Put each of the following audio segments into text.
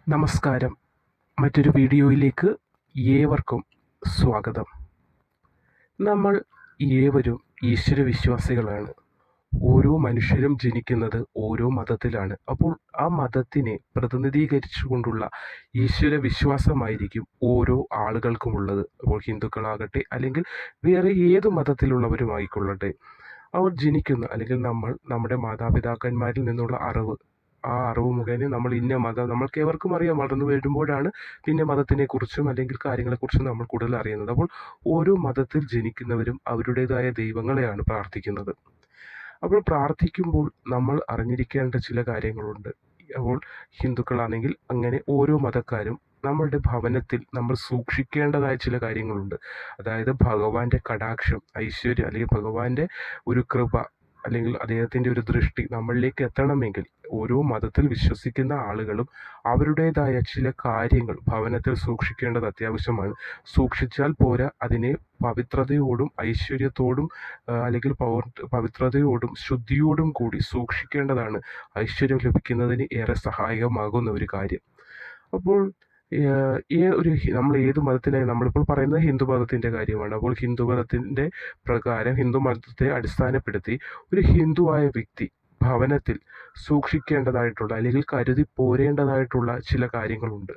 നമസ്കാരം. മറ്റൊരു വീഡിയോയിലേക്ക് ഏവർക്കും സ്വാഗതം. നമ്മൾ ഏവരും ഈശ്വരവിശ്വാസികളാണ്. ഓരോ മനുഷ്യരും ജനിക്കുന്നത് ഓരോ മതത്തിലാണ്. അപ്പോൾ ആ മതത്തിനെ പ്രതിനിധീകരിച്ചുകൊണ്ടുള്ള ഈശ്വരവിശ്വാസമായിരിക്കും ഓരോ ആളുകൾക്കുമുള്ളത്. അപ്പോൾ ഹിന്ദുക്കളാകട്ടെ അല്ലെങ്കിൽ വേറെ ഏത് മതത്തിലുള്ളവരുമായിക്കൊള്ളട്ടെ, അവർ ജനിക്കുന്ന അല്ലെങ്കിൽ നമ്മൾ നമ്മുടെ മാതാപിതാക്കന്മാരിൽ നിന്നുള്ള ആ അറിവ് മുഖേന നമ്മൾ ഇന്ന മതം നമ്മൾക്ക് ഏവർക്കും അറിയാം. വളർന്നു വരുമ്പോഴാണ് പിന്നെ മതത്തിനെക്കുറിച്ചും അല്ലെങ്കിൽ കാര്യങ്ങളെക്കുറിച്ചും നമ്മൾ കൂടുതൽ അറിയുന്നത്. അപ്പോൾ ഓരോ മതത്തിൽ ജനിക്കുന്നവരും അവരുടേതായ ദൈവങ്ങളെയാണ് പ്രാർത്ഥിക്കുന്നത്. അപ്പോൾ പ്രാർത്ഥിക്കുമ്പോൾ നമ്മൾ അറിഞ്ഞിരിക്കേണ്ട ചില കാര്യങ്ങളുണ്ട്. അപ്പോൾ ഹിന്ദുക്കളാണെങ്കിൽ അങ്ങനെ ഓരോ മതക്കാരും നമ്മളുടെ ഭവനത്തിൽ നമ്മൾ സൂക്ഷിക്കേണ്ടതായ ചില കാര്യങ്ങളുണ്ട്. അതായത് ഭഗവാന്റെ കടാക്ഷം, ഐശ്വര്യം അല്ലെങ്കിൽ ഭഗവാന്റെ ഒരു കൃപ അല്ലെങ്കിൽ അദ്ദേഹത്തിൻ്റെ ഒരു ദൃഷ്ടി നമ്മളിലേക്ക് എത്തണമെങ്കിൽ ഓരോ മതത്തിൽ വിശ്വസിക്കുന്ന ആളുകളും അവരുടേതായ ചില കാര്യങ്ങൾ ഭവനത്തിൽ സൂക്ഷിക്കേണ്ടത് അത്യാവശ്യമാണ്. സൂക്ഷിച്ചാൽ പോരാ, അതിനെ പവിത്രതയോടും ഐശ്വര്യത്തോടും അല്ലെങ്കിൽ പവിത്രതയോടും ശുദ്ധിയോടും കൂടി സൂക്ഷിക്കേണ്ടതാണ് ഐശ്വര്യം ലഭിക്കുന്നതിന് ഏറെ സഹായകമാകുന്ന ഒരു കാര്യം. അപ്പോൾ നമ്മൾ ഏത് മതത്തിലായി നമ്മളിപ്പോൾ പറയുന്നത് ഹിന്ദു മതത്തിൻ്റെ കാര്യമാണ്. അപ്പോൾ ഹിന്ദു മതത്തിൻ്റെ പ്രകാരം ഹിന്ദു മതത്തെ അടിസ്ഥാനപ്പെടുത്തി ഒരു ഹിന്ദുവായ വ്യക്തി ഭവനത്തിൽ സൂക്ഷിക്കേണ്ടതായിട്ടുള്ള അല്ലെങ്കിൽ കരുതി പോരേണ്ടതായിട്ടുള്ള ചില കാര്യങ്ങളുണ്ട്.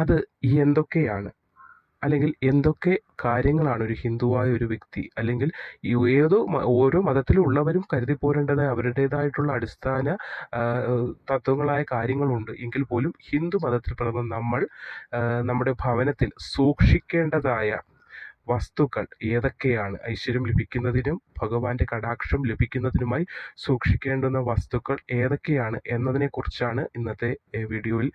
അത് എന്തൊക്കെയാണ് അല്ലെങ്കിൽ എന്തൊക്കെ കാര്യങ്ങളാണ് ഒരു ഹിന്ദുവായ ഒരു വ്യക്തി അല്ലെങ്കിൽ ഓരോ മതത്തിലുള്ളവരും കരുതി പോരേണ്ടതായ അവരുടേതായിട്ടുള്ള അടിസ്ഥാന തത്വങ്ങളായ കാര്യങ്ങളുണ്ട് എങ്കിൽ പോലും ഹിന്ദു മതത്തിൽ പിറന്ന നമ്മൾ നമ്മുടെ ഭവനത്തിൽ സൂക്ഷിക്കേണ്ടതായ വസ്തുക്കൾ ഏതൊക്കെയാണ്, ഐശ്വര്യം ലഭിക്കുന്നതിനും ഭഗവാന്റെ കടാക്ഷം ലഭിക്കുന്നതിനുമായി സൂക്ഷിക്കേണ്ടുന്ന വസ്തുക്കൾ ഏതൊക്കെയാണ് എന്നതിനെക്കുറിച്ചാണ് ഇന്നത്തെ വീഡിയോയിൽ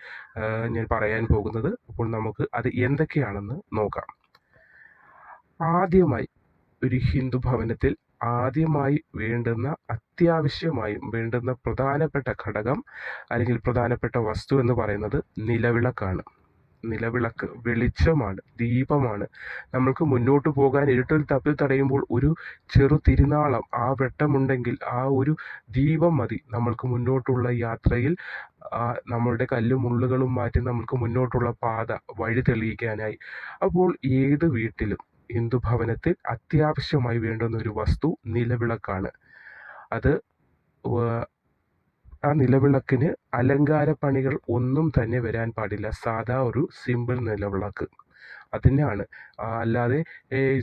ഞാൻ പറയാൻ പോകുന്നത്. അപ്പോൾ നമുക്ക് അത് എന്തൊക്കെയാണെന്ന് നോക്കാം. ആദ്യമായി ഒരു ഹിന്ദു ഭവനത്തിൽ ആദ്യമായി അത്യാവശ്യമായും വേണ്ടുന്ന പ്രധാനപ്പെട്ട ഘടകം അല്ലെങ്കിൽ പ്രധാനപ്പെട്ട വസ്തു എന്ന് പറയുന്നത് നിലവിളക്കാണ്. നിലവിളക്ക് വെളിച്ചമാണ്, ദീപമാണ്. നമ്മൾക്ക് മുന്നോട്ട് പോകാൻ ഇരുട്ടിൽ തപ്പിൽ തടയുമ്പോൾ ഒരു ചെറു തിരുനാളം, ആ വെട്ടമുണ്ടെങ്കിൽ ആ ഒരു ദീപം മതി നമ്മൾക്ക് മുന്നോട്ടുള്ള യാത്രയിൽ നമ്മളുടെ കല്ലും മുള്ളുകളും മാറ്റി നമ്മൾക്ക് മുന്നോട്ടുള്ള പാത വഴി തെളിയിക്കാനായി. അപ്പോൾ ഏത് വീട്ടിലും ഹിന്ദു ഭവനത്തിൽ അത്യാവശ്യമായി വേണ്ടുന്ന ഒരു വസ്തു നിലവിളക്കാണ്. അത് ആ നിലവിളക്കിന് അലങ്കാര പണികൾ ഒന്നും തന്നെ വരാൻ പാടില്ല. സാധാ ഒരു സിമ്പിൾ നിലവിളക്ക് അതിനാണ്. അല്ലാതെ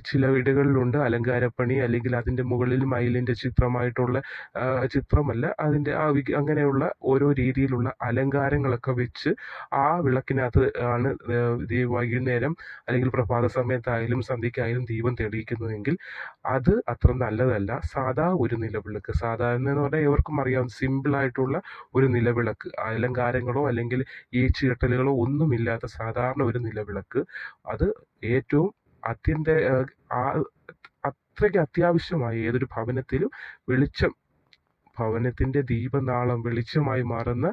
ചില വീടുകളിലുണ്ട് അലങ്കാരപ്പണി അല്ലെങ്കിൽ അതിൻ്റെ മുകളിൽ മയിലിൻ്റെ ചിത്രമായിട്ടുള്ള ചിത്രമല്ല, അതിൻ്റെ അങ്ങനെയുള്ള ഓരോ രീതിയിലുള്ള അലങ്കാരങ്ങളൊക്കെ വെച്ച് ആ വിളക്കിനകത്ത് ആണ് വൈകുന്നേരം അല്ലെങ്കിൽ പ്രഭാത സമയത്തായാലും സന്ധ്യയ്ക്കായാലും ദീപം തെളിയിക്കുന്നതെങ്കിൽ അത് അത്ര നല്ലതല്ല. സാധാ ഒരു നിലവിളക്ക്, സാധാരണ എന്ന് പറഞ്ഞാൽ ഏവർക്കും അറിയാം, സിമ്പിളായിട്ടുള്ള ഒരു നിലവിളക്ക്, അലങ്കാരങ്ങളോ അല്ലെങ്കിൽ ഈ ചീട്ടലുകളോ ഒന്നുമില്ലാത്ത സാധാരണ ഒരു നിലവിളക്ക്, അത് ഏറ്റവും അത്രയ്ക്ക് അത്യാവശ്യമായി ഏതൊരു ഭവനത്തിലും ഭവനത്തിൻ്റെ ദീപനാളം വെളിച്ചമായി മാറുന്ന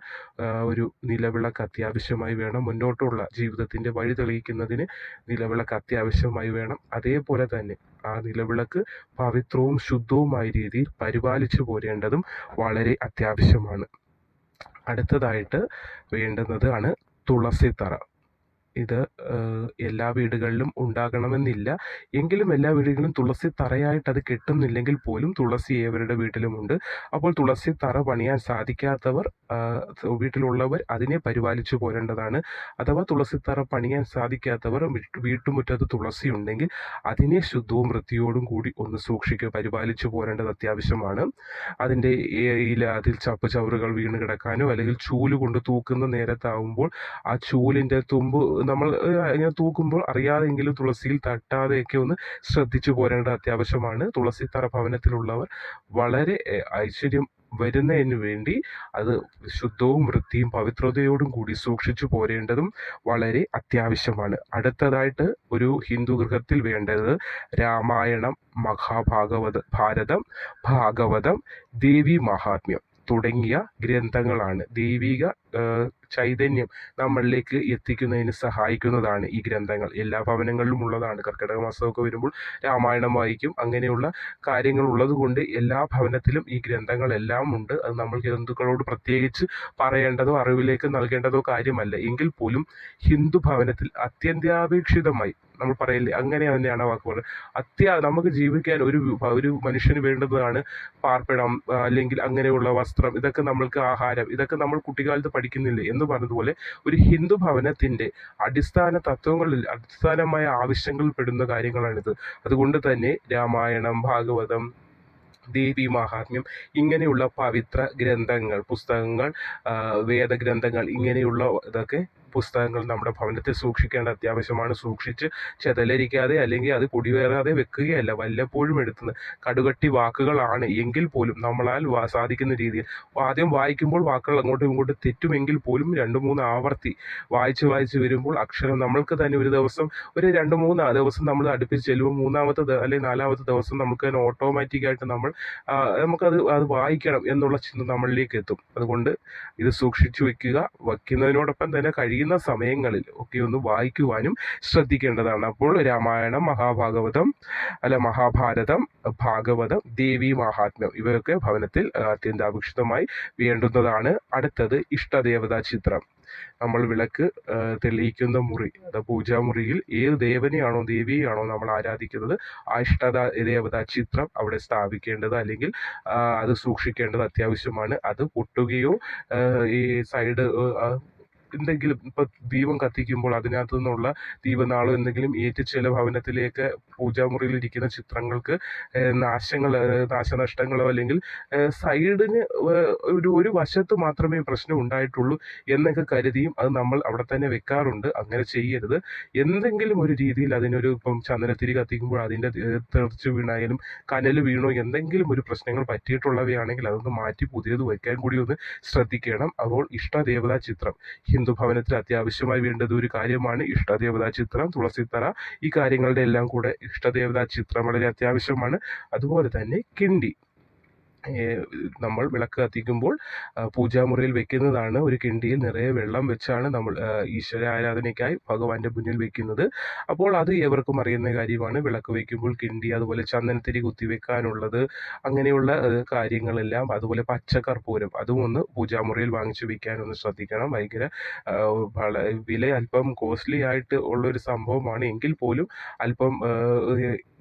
ഒരു നിലവിളക്ക് അത്യാവശ്യമായി വേണം. മുന്നോട്ടുള്ള ജീവിതത്തിൻ്റെ വഴി തെളിയിക്കുന്നതിന് നിലവിളക്ക് അത്യാവശ്യമായി വേണം. അതേപോലെ തന്നെ ആ നിലവിളക്ക് പവിത്രവും ശുദ്ധവുമായ രീതിയിൽ പരിപാലിച്ചു പോരേണ്ടതും വളരെ അത്യാവശ്യമാണ്. അടുത്തതായിട്ട് വേണ്ടുന്നതാണ് തുളസിത്തറ. ഇത് എല്ലാ വീടുകളിലും ഉണ്ടാകണമെന്നില്ല, എങ്കിലും എല്ലാ വീടുകളിലും തുളസി തറയായിട്ട് അത് കെട്ടുന്നില്ലെങ്കിൽ പോലും തുളസി ഏവരുടെ വീട്ടിലുമുണ്ട്. അപ്പോൾ തുളസി തറ പണിയാൻ സാധിക്കാത്തവർ, വീട്ടിലുള്ളവർ അതിനെ പരിപാലിച്ചു പോരേണ്ടതാണ്. അഥവാ തുളസി തറ പണിയാൻ സാധിക്കാത്തവർ വീട്ടുമുറ്റത്ത് തുളസി ഉണ്ടെങ്കിൽ അതിനെ ശുദ്ധവും വൃത്തിയോടും കൂടി ഒന്ന് പരിപാലിച്ചു പോരേണ്ടത് അത്യാവശ്യമാണ്. അതിൻ്റെ അതിൽ ചപ്പുചവറുകൾ വീണ് കിടക്കാനോ അല്ലെങ്കിൽ ചൂല് കൊണ്ട് തൂക്കുന്ന നേരത്താവുമ്പോൾ ആ ചൂലിൻ്റെ തുമ്പ് നമ്മൾ ഇങ്ങനെ തൂക്കുമ്പോൾ അറിയാതെങ്കിലും തുളസിയിൽ തട്ടാതെയൊക്കെ ഒന്ന് ശ്രദ്ധിച്ചു പോരേണ്ടത് അത്യാവശ്യമാണ്. തുളസിത്തറ ഭവനത്തിലുള്ളവർ വളരെ ഐശ്വര്യം വരുന്നതിന് വേണ്ടി അത് ശുദ്ധവും വൃത്തിയും പവിത്രതയോടും കൂടി സൂക്ഷിച്ചു പോരേണ്ടതും വളരെ അത്യാവശ്യമാണ്. അടുത്തതായിട്ട് ഒരു ഹിന്ദു ഗൃഹത്തിൽ വേണ്ടത് രാമായണം, ഭാരതം, ഭാഗവതം, ദേവി മഹാത്മ്യം തുടങ്ങിയ ഗ്രന്ഥങ്ങളാണ്. ദൈവിക ചൈതന്യം നമ്മളിലേക്ക് എത്തിക്കുന്നതിന് സഹായിക്കുന്നതാണ് ഈ ഗ്രന്ഥങ്ങൾ. എല്ലാ ഭവനങ്ങളിലും ഉള്ളതാണ്. കർക്കിടക മാസമൊക്കെ വരുമ്പോൾ രാമായണം വായിക്കും. അങ്ങനെയുള്ള കാര്യങ്ങൾ ഉള്ളതുകൊണ്ട് എല്ലാ ഭവനത്തിലും ഈ ഗ്രന്ഥങ്ങളെല്ലാം ഉണ്ട്. അത് നമ്മൾ ഹിന്ദുക്കളോട് പ്രത്യേകിച്ച് പറയേണ്ടതോ അറിവിലേക്ക് നൽകേണ്ടതോ കാര്യമല്ല. എങ്കിൽ പോലും ഹിന്ദു ഭവനത്തിൽ അത്യന്താപേക്ഷിതമായി നമ്മൾ പറയില്ലേ, അങ്ങനെ തന്നെയാണ് ആ വാക്ക് പറയുന്നത്, നമുക്ക് ജീവിക്കാൻ ഒരു മനുഷ്യന് വേണ്ടതാണ് പാർപ്പിടം, അല്ലെങ്കിൽ അങ്ങനെയുള്ള വസ്ത്രം, ഇതൊക്കെ നമ്മൾക്ക് ആഹാരം, ഇതൊക്കെ നമ്മൾ കുട്ടിക്കാലത്ത് പഠിക്കുന്നില്ലേ എന്ന് പറഞ്ഞതുപോലെ ഒരു ഹിന്ദു ഭവനത്തിൻ്റെ അടിസ്ഥാന തത്വങ്ങളിൽ അടിസ്ഥാനമായ ആവശ്യങ്ങളിൽ പെടുന്ന കാര്യങ്ങളാണിത്. അതുകൊണ്ട് തന്നെ രാമായണം, ഭാഗവതം, ദേവി മഹാത്മ്യം, ഇങ്ങനെയുള്ള പവിത്ര ഗ്രന്ഥങ്ങൾ, പുസ്തകങ്ങൾ, വേദഗ്രന്ഥങ്ങൾ, ഇങ്ങനെയുള്ള ഇതൊക്കെ പുസ്തകങ്ങൾ നമ്മുടെ ഭവനത്തിൽ സൂക്ഷിക്കേണ്ട അത്യാവശ്യമാണ്. സൂക്ഷിച്ച് ചെതലരിക്കാതെ അല്ലെങ്കിൽ അത് പൊടിവേറാതെ വെക്കുകയല്ല, വല്ലപ്പോഴും എടുത്തുന്നത്. കടുകട്ടി വാക്കുകളാണ് എങ്കിൽ പോലും നമ്മളാൽ സാധിക്കുന്ന രീതിയിൽ ആദ്യം വായിക്കുമ്പോൾ വാക്കുകൾ അങ്ങോട്ടും ഇങ്ങോട്ടും തെറ്റുമെങ്കിൽ പോലും 2-3 ആവർത്തി വായിച്ച് വരുമ്പോൾ അക്ഷരം നമ്മൾക്ക് തന്നെ ഒരു ദിവസം ഒരു 2-3 ദിവസം നമ്മൾ അടുപ്പിച്ച് ചെല്ലുമ്പോൾ മൂന്നാമത്തെ അല്ലെങ്കിൽ 4-ാമത്തെ ദിവസം നമുക്ക് തന്നെ ഓട്ടോമാറ്റിക്കായിട്ട് നമുക്കത് വായിക്കണം എന്നുള്ള ചിന്ത നമ്മളിലേക്ക് എത്തും. അതുകൊണ്ട് ഇത് സൂക്ഷിച്ചു വയ്ക്കുന്നതിനോടൊപ്പം തന്നെ കഴിയുന്ന സമയങ്ങളിൽ ഒക്കെ ഒന്ന് വായിക്കുവാനും ശ്രദ്ധിക്കേണ്ടതാണ്. അപ്പോൾ രാമായണം, മഹാഭാരതം, ഭാഗവതം, ദേവി മഹാത്മ്യം, ഇവയൊക്കെ ഭവനത്തിൽ അത്യന്താപേക്ഷിതമായി വേണ്ടുന്നതാണ്. അടുത്തത് ഇഷ്ടദേവതാ ചിത്രം. നമ്മൾ വിളക്ക് തെളിയിക്കുന്ന മുറി, അത് പൂജാമുറിയിൽ ഏത് ദേവനെയാണോ ദേവിയെയാണോ നമ്മൾ ആരാധിക്കുന്നത് ആ ഇഷ്ടദേവതാ ചിത്രം അവിടെ സ്ഥാപിക്കേണ്ടത് അല്ലെങ്കിൽ അത് സൂക്ഷിക്കേണ്ടത് അത്യാവശ്യമാണ്. അത് പൊട്ടുകയോ ഈ സൈഡ് എന്തെങ്കിലും ഇപ്പൊ ദീപം കത്തിക്കുമ്പോൾ അതിനകത്തു നിന്നുള്ള ദീപനാളോ എന്തെങ്കിലും ഏറ്റ് ചില ഭവനത്തിലേക്ക് പൂജാമുറിയിൽ ഇരിക്കുന്ന ചിത്രങ്ങൾക്ക് നാശനഷ്ടങ്ങളോ അല്ലെങ്കിൽ സൈഡിന് ഒരു വശത്ത് മാത്രമേ പ്രശ്നം ഉണ്ടായിട്ടുള്ളൂ എന്നൊക്കെ കരുതിയും അത് നമ്മൾ അവിടെ തന്നെ വെക്കാറുണ്ട്. അങ്ങനെ ചെയ്യരുത്. എന്തെങ്കിലും ഒരു രീതിയിൽ അതിനൊരു ഇപ്പം ചന്ദനത്തിരി കത്തിക്കുമ്പോൾ അതിൻ്റെ തെറിച്ച് വീണായാലും കനൽ വീണോ എന്തെങ്കിലും ഒരു പ്രശ്നങ്ങൾ പറ്റിയിട്ടുള്ളവയാണെങ്കിൽ അതൊന്ന് മാറ്റി പുതിയത് വയ്ക്കാൻ കൂടി ഒന്ന് ശ്രദ്ധിക്കണം. അപ്പോൾ ഇഷ്ടദേവതാ ചിത്രം ഹിന്ദു ഭവനത്തിൽ അത്യാവശ്യമായി വേണ്ടത് ഒരു കാര്യമാണ്. ഇഷ്ടദേവതാ ചിത്രം, തുളസിത്തറ, ഈ കാര്യങ്ങളുടെ എല്ലാം കൂടെ ഇഷ്ടദേവതാ ചിത്രം വളരെ അത്യാവശ്യമാണ്. അതുപോലെ തന്നെ കിണ്ടി, നമ്മൾ വിളക്ക് കത്തിക്കുമ്പോൾ പൂജാമുറിയിൽ വെക്കുന്നതാണ്. ഒരു കിണ്ടിയിൽ നിറയെ വെള്ളം വെച്ചാണ് നമ്മൾ ഈശ്വര ആരാധനയ്ക്കായി ഭഗവാന്റെ മുന്നിൽ വെക്കുന്നത്. അപ്പോൾ അത് ഏവർക്കും അറിയുന്ന കാര്യമാണ്. വിളക്ക് വയ്ക്കുമ്പോൾ കിണ്ടി, അതുപോലെ ചന്ദനത്തിരി കുത്തിവെക്കാനുള്ളത്, അങ്ങനെയുള്ള കാര്യങ്ങളെല്ലാം, അതുപോലെ പച്ചക്കർപ്പൂരം, അതും ഒന്ന് പൂജാമുറിയിൽ വാങ്ങിച്ചു വെക്കാനൊന്ന് ശ്രദ്ധിക്കണം. ഭയങ്കര വില അല്പം കോസ്റ്റ്ലി ആയിട്ട് ഉള്ളൊരു സംഭവമാണ്. എങ്കിൽ പോലും അല്പം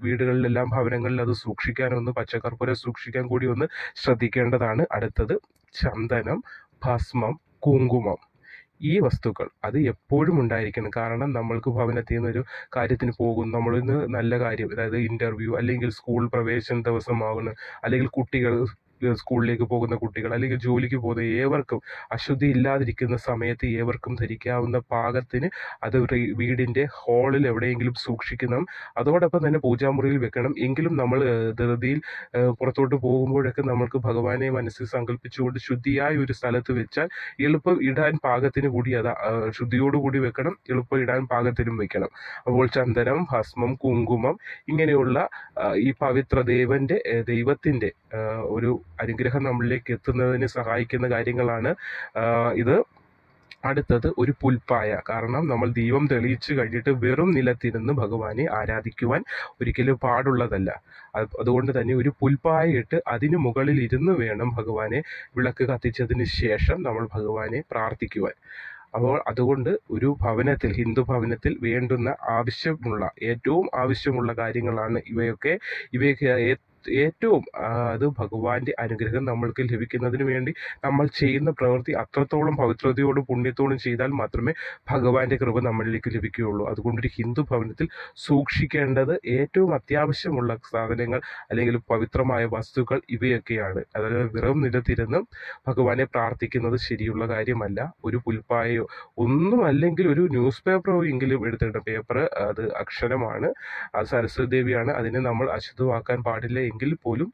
വീടുകളിലെല്ലാം ഭവനങ്ങളിൽ അത് സൂക്ഷിക്കാനൊന്ന്, പച്ചക്കർപ്പൂരം സൂക്ഷിക്കാൻ കൂടി ഒന്ന് ശ്രദ്ധിക്കേണ്ടതാണ്. അടുത്തത് ചന്ദനം, ഭസ്മം, കുങ്കുമം, ഈ വസ്തുക്കൾ അത് എപ്പോഴും ഉണ്ടായിരിക്കണം. കാരണം നമ്മൾക്ക് ഭവനത്തിൽ നിന്നൊരു കാര്യത്തിന് പോകും, നമ്മളിന്ന് നല്ല കാര്യം, അതായത് ഇൻ്റർവ്യൂ അല്ലെങ്കിൽ സ്കൂൾ പ്രവേശന ദിവസമാകുന്നു, അല്ലെങ്കിൽ കുട്ടികൾ സ്കൂളിലേക്ക് പോകുന്ന കുട്ടികൾ അല്ലെങ്കിൽ ജോലിക്ക് പോകുന്ന ഏവർക്കും അശുദ്ധി ഇല്ലാതിരിക്കുന്ന സമയത്ത് ഏവർക്കും ധരിക്കാവുന്ന പാകത്തിന് അത് വീടിൻ്റെ ഹാളിൽ എവിടെയെങ്കിലും സൂക്ഷിക്കണം. അതോടൊപ്പം തന്നെ പൂജാമുറിയിൽ വെക്കണം. എങ്കിലും നമ്മൾ ധൃതിയിൽ പുറത്തോട്ട് പോകുമ്പോഴൊക്കെ നമ്മൾക്ക് ഭഗവാനെ മനസ്സിൽ സങ്കല്പിച്ചുകൊണ്ട് ശുദ്ധിയായ ഒരു സ്ഥലത്ത് വെച്ചാൽ എളുപ്പം ഇടാൻ പാകത്തിന് കൂടി അത് ശുദ്ധിയോടുകൂടി വെക്കണം, എളുപ്പം ഇടാൻ പാകത്തിനും വെക്കണം. അപ്പോൾ ചന്ദനം, ഭസ്മം, കുങ്കുമം, ഇങ്ങനെയുള്ള ഈ പവിത്ര ദൈവത്തിൻ്റെ ഒരു അനുഗ്രഹം നമ്മളിലേക്ക് എത്തുന്നതിന് സഹായിക്കുന്ന കാര്യങ്ങളാണ് ഇത്. അടുത്തത് ഒരു പുൽപ്പായ. കാരണം നമ്മൾ ദീപം തെളിയിച്ച് കഴിഞ്ഞിട്ട് വെറും നിലത്തിരുന്ന് ഭഗവാനെ ആരാധിക്കുവാൻ ഒരിക്കലും പാടുള്ളതല്ല. അതുകൊണ്ട് തന്നെ ഒരു പുൽപ്പായ ഇട്ട് അതിന് മുകളിൽ ഇരുന്ന് വേണം ഭഗവാനെ വിളക്ക് കത്തിച്ചതിന് ശേഷം നമ്മൾ ഭഗവാനെ പ്രാർത്ഥിക്കുവാൻ. അപ്പോൾ അതുകൊണ്ട് ഒരു ഭവനത്തിൽ, ഹിന്ദു ഭവനത്തിൽ വേണ്ടുന്ന ഏറ്റവും ആവശ്യമുള്ള കാര്യങ്ങളാണ് ഇവയൊക്കെ ഏറ്റവും അത് ഭഗവാന്റെ അനുഗ്രഹം നമ്മൾക്ക് ലഭിക്കുന്നതിന് വേണ്ടി നമ്മൾ ചെയ്യുന്ന പ്രവൃത്തി അത്രത്തോളം പവിത്രതയോടും പുണ്യത്തോടും ചെയ്താൽ മാത്രമേ ഭഗവാന്റെ കൃപ നമ്മളിലേക്ക് ലഭിക്കുകയുള്ളൂ. അതുകൊണ്ടൊരു ഹിന്ദു ഭവനത്തിൽ സൂക്ഷിക്കേണ്ടത് ഏറ്റവും അത്യാവശ്യമുള്ള സാധനങ്ങൾ അല്ലെങ്കിൽ പവിത്രമായ വസ്തുക്കൾ ഇവയൊക്കെയാണ്. അതായത് വെറും നിലത്തിരുന്ന് ഭഗവാനെ പ്രാർത്ഥിക്കുന്നത് ശരിയുള്ള കാര്യമല്ല. ഒരു പുൽപ്പായയോ ഒന്നും അല്ലെങ്കിൽ ഒരു ന്യൂസ് പേപ്പറോ എങ്കിലും എടുത്തിട്ട്, പേപ്പർ അത് അക്ഷരമാണ്, അത് സരസ്വതി ദേവിയാണ്, അതിനെ നമ്മൾ അശുദ്ധമാക്കാൻ പാടില്ല. എങ്കിൽ പോലും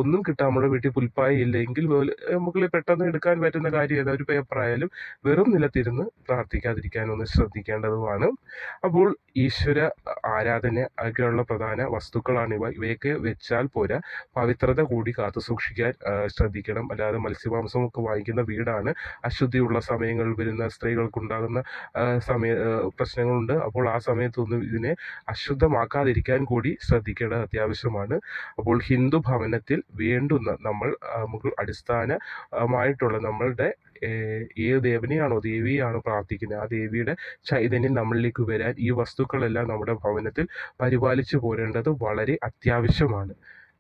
ഒന്നും കിട്ടാൻ നമ്മുടെ വീട്ടിൽ പുൽപ്പായ ഇല്ല എങ്കിൽ പോലും നമുക്ക് പെട്ടെന്ന് എടുക്കാൻ പറ്റുന്ന കാര്യം ഏതാ, ഒരു പേപ്പറായാലും വെറും നിലത്തിരുന്ന് പ്രാർത്ഥിക്കാതിരിക്കാൻ ഒന്ന് ശ്രദ്ധിക്കേണ്ടതുമാണ്. അപ്പോൾ ഈശ്വര ആരാധന ഒക്കെയുള്ള പ്രധാന വസ്തുക്കളാണ് ഇവ. ഇവയൊക്കെ വെച്ചാൽ പോരാ, പവിത്രത കൂടി കാത്തു സൂക്ഷിക്കാൻ ശ്രദ്ധിക്കണം. അല്ലാതെ മത്സ്യമാംസമൊക്കെ വാങ്ങിക്കുന്ന വീടാണ് അശുദ്ധിയുള്ള സമയങ്ങളിൽ വരുന്ന സ്ത്രീകൾക്കുണ്ടാകുന്ന പ്രശ്നങ്ങളുണ്ട്. അപ്പോൾ ആ സമയത്തൊന്നും ഇതിനെ അശുദ്ധമാക്കാതിരിക്കാൻ കൂടി ശ്രദ്ധിക്കേണ്ടത് അത്യാവശ്യമാണ്. അപ്പോൾ ഹിന്ദു ഭവനത്തിൽ വേണ്ടുന്ന നമുക്ക് അടിസ്ഥാനമായിട്ടുള്ള നമ്മളുടെ ഏത് ദേവനെയാണോ ദേവിയാണോ പ്രാർത്ഥിക്കുന്നത് ആ ദേവിയുടെ ചൈതന്യം നമ്മളിലേക്ക് വരാൻ ഈ വസ്തുക്കളെല്ലാം നമ്മുടെ ഭവനത്തിൽ പരിപാലിച്ചു പോരേണ്ടത് വളരെ അത്യാവശ്യമാണ്.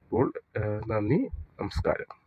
അപ്പോൾ നന്ദി, നമസ്കാരം.